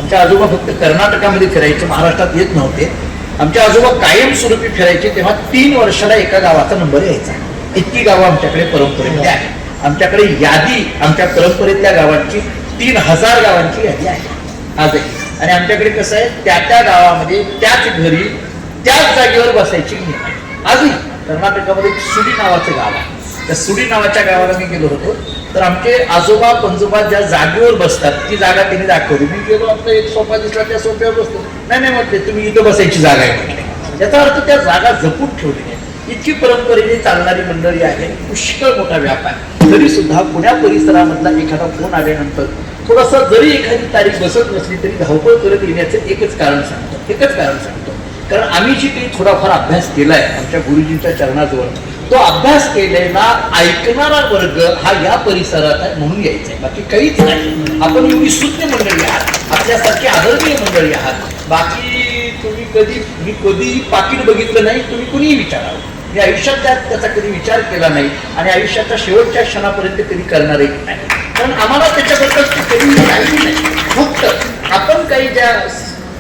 आमचे आजोबा फक्त कर्नाटकामध्ये फिरायचे, महाराष्ट्रात येत नव्हते. आमचे आजोबा कायमस्वरूपी फिरायचे, तेव्हा 3 वर्षाला एका गावाचा नंबर यायचा. इतकी गावं आमच्याकडे परंपरेमध्ये आहे. आमच्याकडे यादी, आमच्या परंपरेतल्या गावांची 3000 गावांची यादी आहे आजही. आणि आमच्याकडे कसं आहे, त्या त्या गावामध्ये त्याच घरी त्याच जागेवर बसायची नियम आहे आजही. कर्नाटकामध्ये सुडी नावाचं गाव आहे. त्या सुडी नावाच्या गावाला मी गेलो होतो, तर आमचे आजोबा पंजोबा ज्या जागेवर बसतात ती जागा त्यांनी दाखवली. मी गेलो, आपला एक सोफा दिसला, त्या सोफ्यावर बसतो. नाही म्हटले, तुम्ही इथं बसायची जागा आहे म्हटले. याचा अर्थ त्या जागा जपून ठेवली आहे. इतकी परंपरेने चालणारी मंडळी आहे. पुष्कळ मोठा व्यापार. तरी सुद्धा पुण्या परिसरामधला एखादा फोन आल्यानंतर थोडासा जरी एखादी तारीख बसत नसली तरी धावपळ करत येण्याचं एकच कारण सांगतो. कारण आम्ही जी काही थोडाफार अभ्यास केलाय आमच्या गुरुजींच्या चरणाजवळ, तो अभ्यास केलेला ऐकणारा वर्ग हा या परिसरात आहे म्हणून यायचा आहे, बाकी काहीच नाही. आपण एवढी शुद्ध मंडळी आहात, आपल्यासारखी आदरणीय मंडळी आहात. बाकी तुम्ही कधी पाकिट बघितलं नाही, तुम्ही कुणीही विचारावं. मी आयुष्यात त्याचा कधी विचार केला नाही आणि आयुष्याच्या शेवटच्या क्षणापर्यंत कधी करणारही नाही. कारण आम्हाला त्याच्याबद्दल कधी काही नाही. फक्त आपण काही ज्या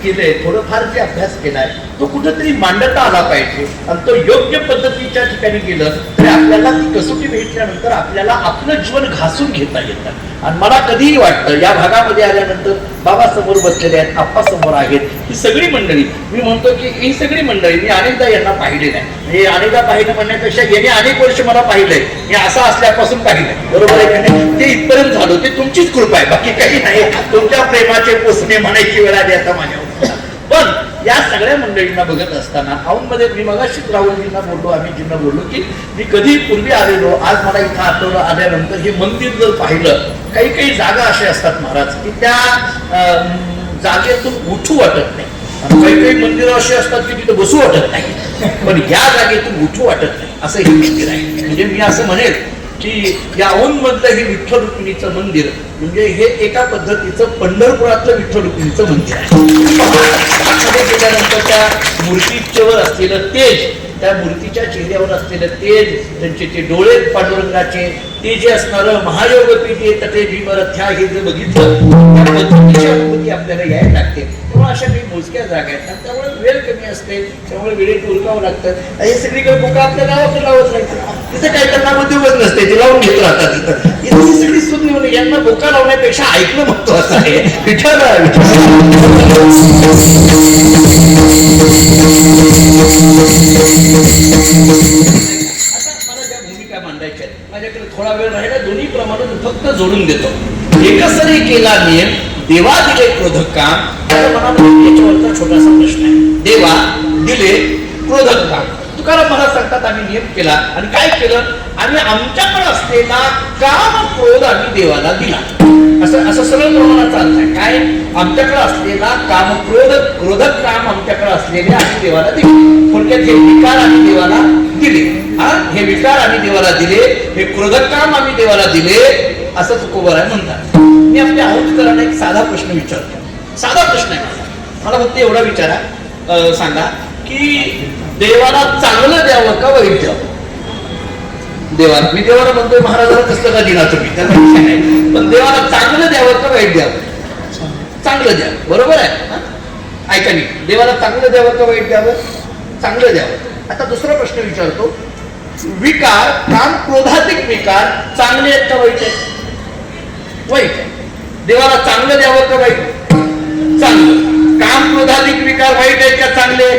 केलंय, थोडंफार जे अभ्यास केलाय तो कुठेतरी मांडता आला पाहिजे. आणि तो योग्य पद्धतीच्या ठिकाणी गेलं तरी आपल्याला ती कसोटी भेटल्यानंतर आपल्याला आपलं जीवन घासून घेता येतं. आणि मला कधीही वाटतं, या भागामध्ये आल्यानंतर बाबा समोर बसलेले आहेत, आप्पा समोर आहेत, ही सगळी मंडळी, मी म्हणतो की ही सगळी मंडळी मी अनेकदा यांना पाहिले नाही. म्हणजे अनेकदा पाहिलं म्हणण्यापेक्षा यांनी अनेक वर्ष मला पाहिलंय. मी असं असल्यापासून पाहिलंय, बरोबर आहे का नाही? ते इथपर्यंत झालो, ते तुमचीच कृपा आहे, बाकी काही नाही. तुमच्या प्रेमाचे पोसणे म्हणायची वेळ आली आता माझ्यावर. पण या सगळ्या मंडळींना बघत असताना औंधमध्ये मी मगाशीच राहुलजींना बोललो, आम्हीजींना बोललो की मी कधी पूर्वी आलेलो, आज मला इथं आठवलं. आल्यानंतर हे मंदिर जर पाहिलं, काही काही जागा अशा असतात महाराज की त्या जागेतून उठू वाटत नाही. काही काही मंदिरं अशी असतात की तिथं बसू वाटत नाही, पण या जागेतून उठू वाटत नाही असं हे मंदिर आहे. म्हणजे मी असं म्हणेल की या औंधमधलं हे विठ्ठल रुक्मिणीचं मंदिर म्हणजे हे एका पद्धतीचं पंढरपुरातलं विठ्ठल रुक्मिणीचं मंदिर आहे. आतमध्ये गेल्यानंतर त्या मूर्तीच्यावर असलेलं तेज, त्या मूर्तीच्या चेहऱ्यावर असलेलं तेज, त्यांचे ते डोळे पांडुरंगाचे, ते जे असणारं महायोगपीठे तटे भीमरथ्या, हे जे बघितलं त्या पद्धतीची अनुभूती आपल्याला यायला लागते. त्यामुळे अशा काही मोजक्या जागा आहेत आणि त्यामुळे वेळ कमी असते, त्यामुळे वेळेत उरकावं लागतं. हे सगळीकडे बुका आपल्या गावाकडे लावत राहायचं, तिथं काही त्यांना उद्योगच नसते, ते लावून घेत राहतात. इथं ही सगळी सुद्धा म्हणजे यांना बुका लावण्यापेक्षा ऐकणं महत्वाचं आहे. विठ्ठल माझ्याकडे थोडा वेळ राहिला, दोन्ही प्रमाणे फक्त जोडून देतो. एकसरी केला नियम, देवा दिले क्रोधक काम. याच्यावरचा छोटासा प्रश्न आहे. देवा दिले क्रोधक काम. तुकाराम महाराज सांगतात आम्ही नियम केला आणि काय केलं, आम्ही आमच्याकडे असलेला काम क्रोध आम्ही देवाला दिला. असं सरळ प्रमाणात चालतंय. काय, आमच्याकडे असलेला काम क्रोधक काम आमच्याकडे असलेले आम्ही देवाला दिले. थोडक्यात हे विकार आम्ही देवाला दिले. हे विकार आम्ही देवाला दिले, हे क्रोधक काम आम्ही देवाला दिले, असं तुकोबराय म्हणतात. मी आपल्या आहुतीकरांना एक साधा प्रश्न विचारतो. साधा प्रश्न आहे मला फक्त एवढा विचारा, सांगा की देवाला चांगलं द्यावं का वाईट द्यावं? देवाला, मी देवाला म्हणतोय महाराजाला कसलं का दिला तुम्ही, त्याचा विषय नाही, पण देवाला चांगलं द्यावं का वाईट द्यावं? चांगलं द्यावं, बरोबर आहे. ऐका मी, देवाला चांगलं द्यावं का वाईट द्यावं? चांगलं द्यावं. आता दुसरा प्रश्न विचारतो, विकार, काम क्रोधाधिक विकार चांगले आहेत का वाईट आहेत? वाईट आहे. देवाला चांगलं द्यावं का वाईट? चांगलं. काम क्रोधाधिक विकार वाईट आहेत का चांगले?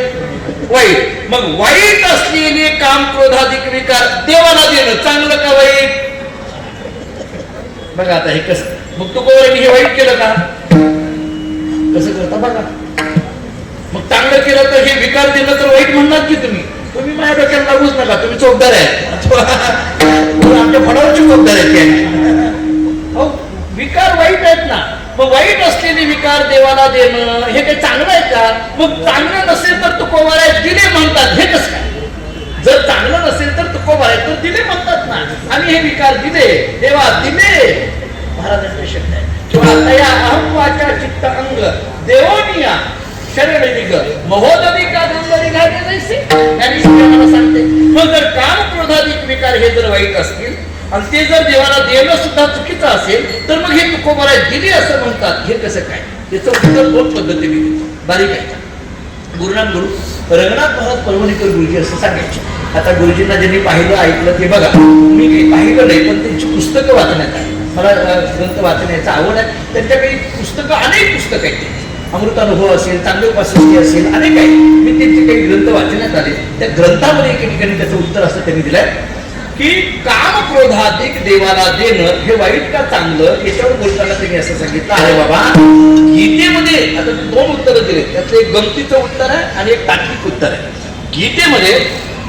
वाईट. मग वाईट असलेले काम क्रोधाधिक विकार देवाला देणं चांगलं का वाईट? बघा आता हे कसं, मग तू कोण हे वाईट केलं का? कसं करता बघा. मग चांगलं केलं तर हे विकार दिलं तर वाईट म्हणणार की तुम्ही माझ्या डोक्याला लागूच नका, तुम्ही चौकदार आहे, आमच्या फळावरची चौकदार आहे. विकार वाईट आहेत ना, मग वाईट असलेले विकार देवाला देणं हे काही चांगलं आहे का? मग चांगलं नसेल तर तुकोबाराय दिले म्हणतात, हे कसं काय? जर चांगलं नसेल तर तुकोबाराय तर दिले म्हणतात ना. आम्ही हे विकार दिले, देवा दिले. महाराजांचे शब्द आहे, किंवा तया अहंवाचा चित्त अंग देवोनिया शरण निग महोदधी का गंगरी घाटे जैसे. त्यांनी मला सांगते, मग जर काम क्रोधाधिक विकार हे जर वाईट असतील आणि ते जर देवाला देणं सुद्धा चुकीचं असेल तर मग हे तुकोबाराय दिले असं म्हणतात, हे कसं काय? त्याचं उत्तर दोन पद्धतीने देतो, बारीक आहे. गुरुनाम गुरु रंगनाथ महाराज परभणीकर गुरुजी असं सांगायचे. आता गुरुजींना ज्यांनी पाहिलं ऐकलं ते बघा, मी काही पाहिलं नाही पण त्यांची पुस्तकं वाचण्यात आहे. मला ग्रंथ वाचण्याचा आवड आहे. त्यांच्या काही पुस्तकं, अनेक पुस्तकं आहेत. अमृतानुभव असेल, चांगले उपासकी असेल, अनेक आहेत. मी त्यांचे काही ग्रंथ वाचण्यात आले. त्या ग्रंथामध्ये एके ठिकाणी त्याचं उत्तर असं त्यांनी दिलंय की काम क्रोधाधिक देवाला देणं हे वाईट का चांगलं, याच्यावर बोलताना त्यांनी असं सांगितलं, अरे बाबा गीतेमध्ये आता दोन उत्तरं दिले, त्यातलं एक गमतीचं उत्तर आहे आणि एक तात्विक उत्तर आहे. गीतेमध्ये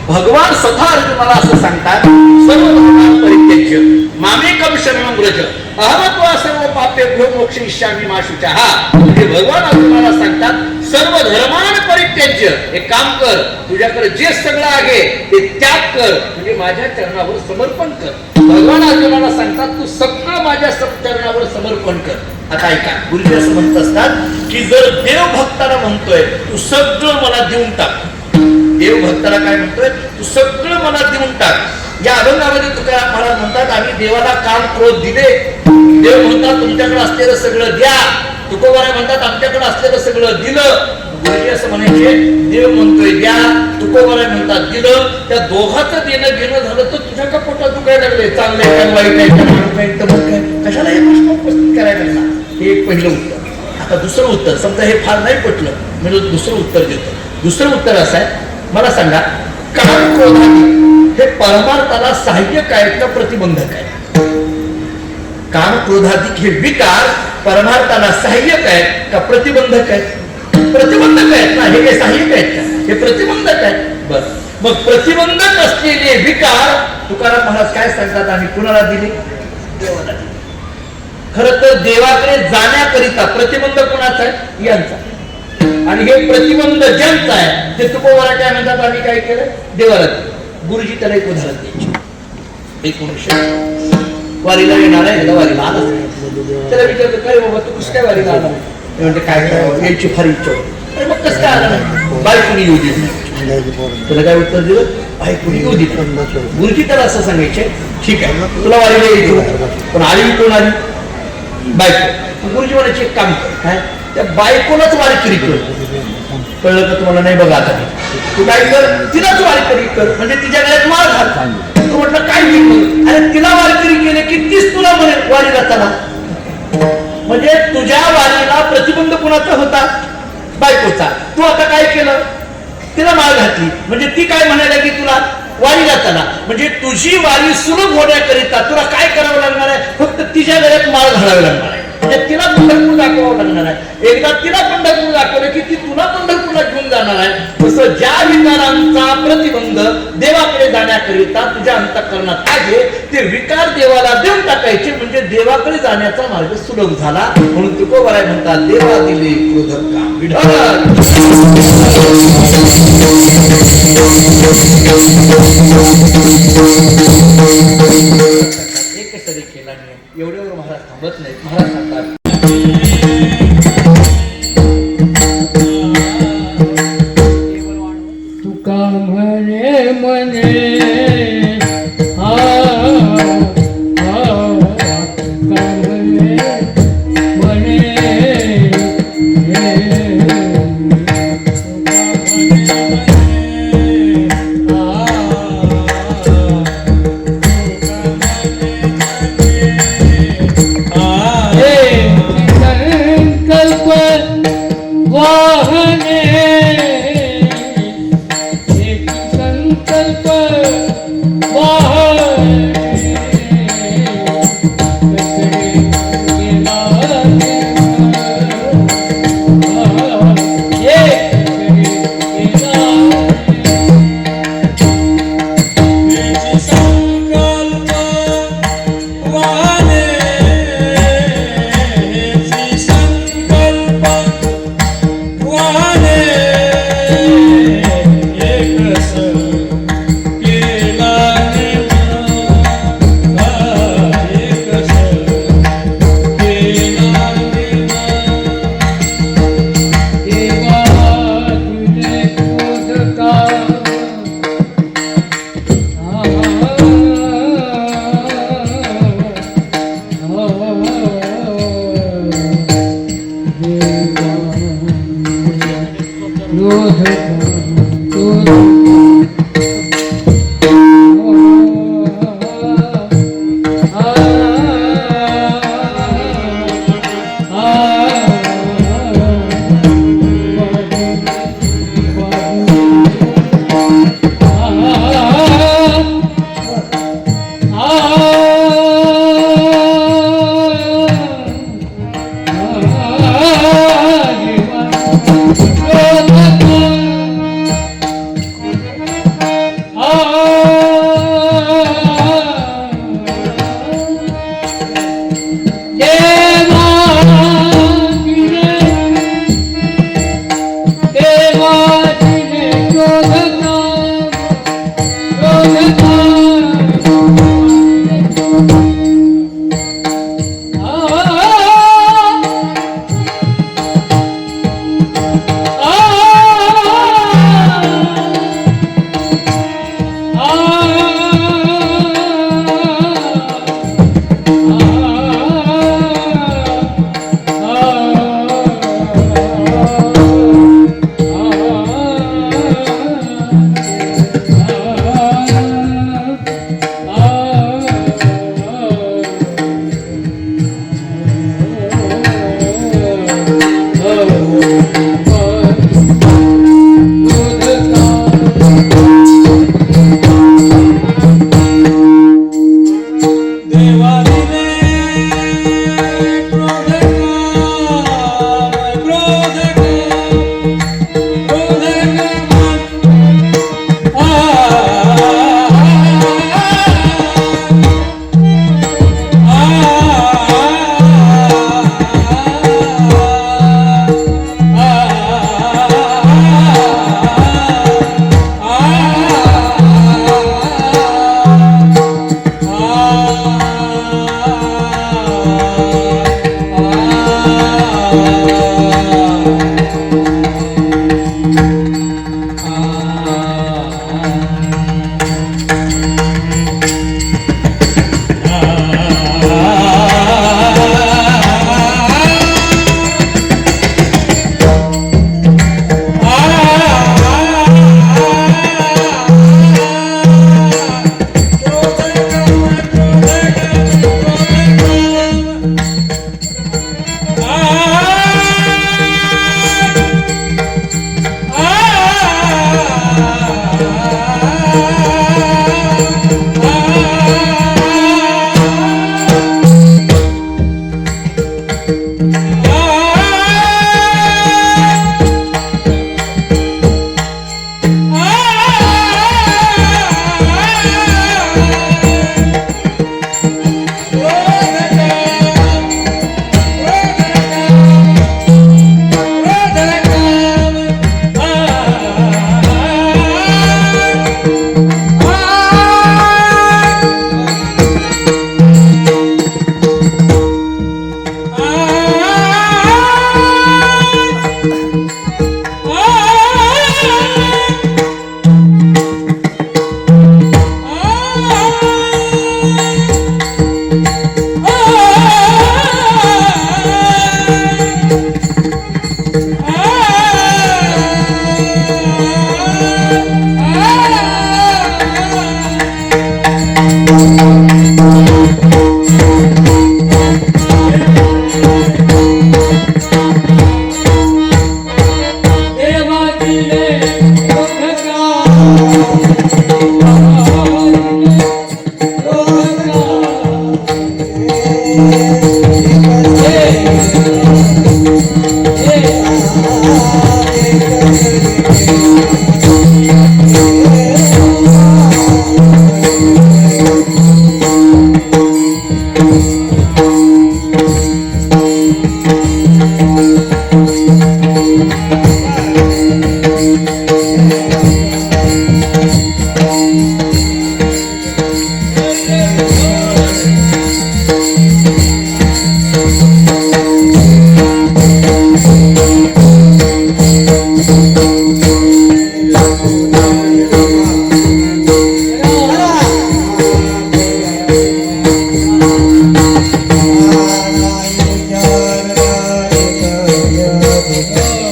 भगवान स्वतः अर्जुनाला असं सांगतात, सर्व धर्मान् परित्यज्य मामेकं शरणं व्रज अहमत्वा सर्व पापेभ्यो मोक्षयिष्यामि मा शुचः. म्हणजे भगवान अर्जुनाला सांगतात, सर्व धर्मान् परित्यज्य, एक काम कर, तुझ्याकडे जे सगळं आहे ते त्याग कर, म्हणजे माझ्या चरणावर समर्पण कर. भगवान अर्जुनाला सांगतात, तू सगळं माझ्या चरणावर समर्पण कर. आता ऐका, गुरुजी असं म्हणत असतात की जर देव भक्ताला म्हणतोय तू सगळं मला देऊन टाक, देव भक्ताला काय म्हणतोय, तू सगळं मला देऊन टाक. या अभंगामध्ये तुकाराम महाराज म्हणतात, आम्ही देवाला काम क्रोध दिले. देव म्हणतात तुमच्याकडे असलेलं सगळं द्या. तुकोबाराय म्हणतात आमच्याकडे असलेलं सगळं दिलं. गुरुजी असं म्हणायचे, देव म्हणतोय द्या, तुकोबाराय म्हणतात दिलं. त्या दोघांचं देणं घेणं झालं तर तुझ्या का पोटात दुखायला लागले, चांगलं आहे का वाईट आहे का माणूस आहे तर मग काय, कशाला हे प्रश्न उपस्थित करायला लागला. हे एक पहिलं उत्तर. आता दुसरं उत्तर, समजा हे फार नाही पटलं, मी दुसरं उत्तर देतो. दुसरं उत्तर असं आहे, मला सांगा काम क्रोधाधिक हे परमार्थाला सहाय्यक आहेत का प्रतिबंधक आहे? काम क्रोधाधिक हे विकार परमार्थाला सहाय्यक आहेत का प्रतिबंधक आहेत? प्रतिबंधक आहेत ना, हे काही सहाय्यक आहेत का? हे प्रतिबंधक आहेत. बर, मग प्रतिबंधक असलेले विकार तुकाराम महाराज काय सांगतात, आम्ही कुणाला दिले? देवाला दिले. खरं तर देवाकडे जाण्याकरिता प्रतिबंध कोणाचा आहे? यांचा. आणि हे प्रतिबंध ज्यांचं आहे ते तुकोबाराय काय म्हणतात, आम्ही काय केलं? देवाला दिलं. गुरुजी त्याला एक उदाहरण द्यायचे. एक मनुष्य वारीला येणार आहे, वारीला आला, त्याला विचारतो, काय बाबा तू कसं काय वारीला आला? म्हणजे काय काय यायची फार इच्छा होती. अरे मग कसं काय आला नाही? बायकोनी येऊ दिली. त्याला काय उत्तर दिलं? बायकोनी येऊ दिली. गुरुजी त्याला असं सांगायचे, ठीक आहे तुला वारीला यायचं, पण आली कोण आली? बायको. गुरुजी म्हणायचे एक काम कर, काय त्या बायकोलाच वारीकरी कर. कळलं का तुम्हाला? नाही बघा, आता तू काय कर, तिलाच वारीकरी कर, म्हणजे तिच्या गळ्यात माळ घाल. तू म्हटलं काय केलं? अरे तिला वारीकरी केले की तीच तुला म्हणेल वारीला चला. म्हणजे तुझ्या वारीला प्रतिबंध कोणाचा होता? बायकोचा. तू आता काय केलं? तिला माळ घातली, म्हणजे ती काय म्हणायला की तुला वारीला चला. म्हणजे तुझी वारी सुलभ होण्याकरिता तुला काय करावं लागणार आहे? फक्त तिच्या गळ्यात माळ घालावी लागणार आहे. म्हणजे तिला पंढरपूर दाखवावं लागणार आहे. एकदा तिला पंढरपूर दाखवलं की ती तुला पंढरपूरला घेऊन जाणार आहे. तसं ज्या विकारांचा प्रतिबंध देवाकडे जाण्याकरिता तुझ्या अंतःकरणात आहे ते विकार देवाला देऊन टाकायचे, म्हणजे देवाकडे जाण्याचा मार्ग सुलभ झाला. म्हणून तुकोबाराय म्हणतात, देवा दिले क्रोधक काम विढळ. एकच तरी केला नियम. एवढ्यावर महाराज थांबत नाहीत. महाराज सांगतात, तुका म्हणे म्हणे वाहने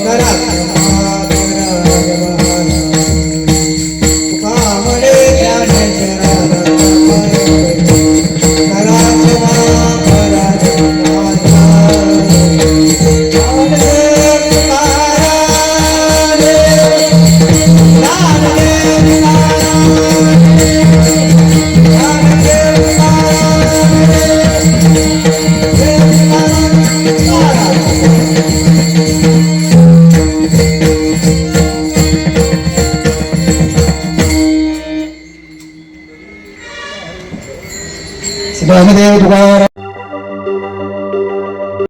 करा नामदेव तुकाराम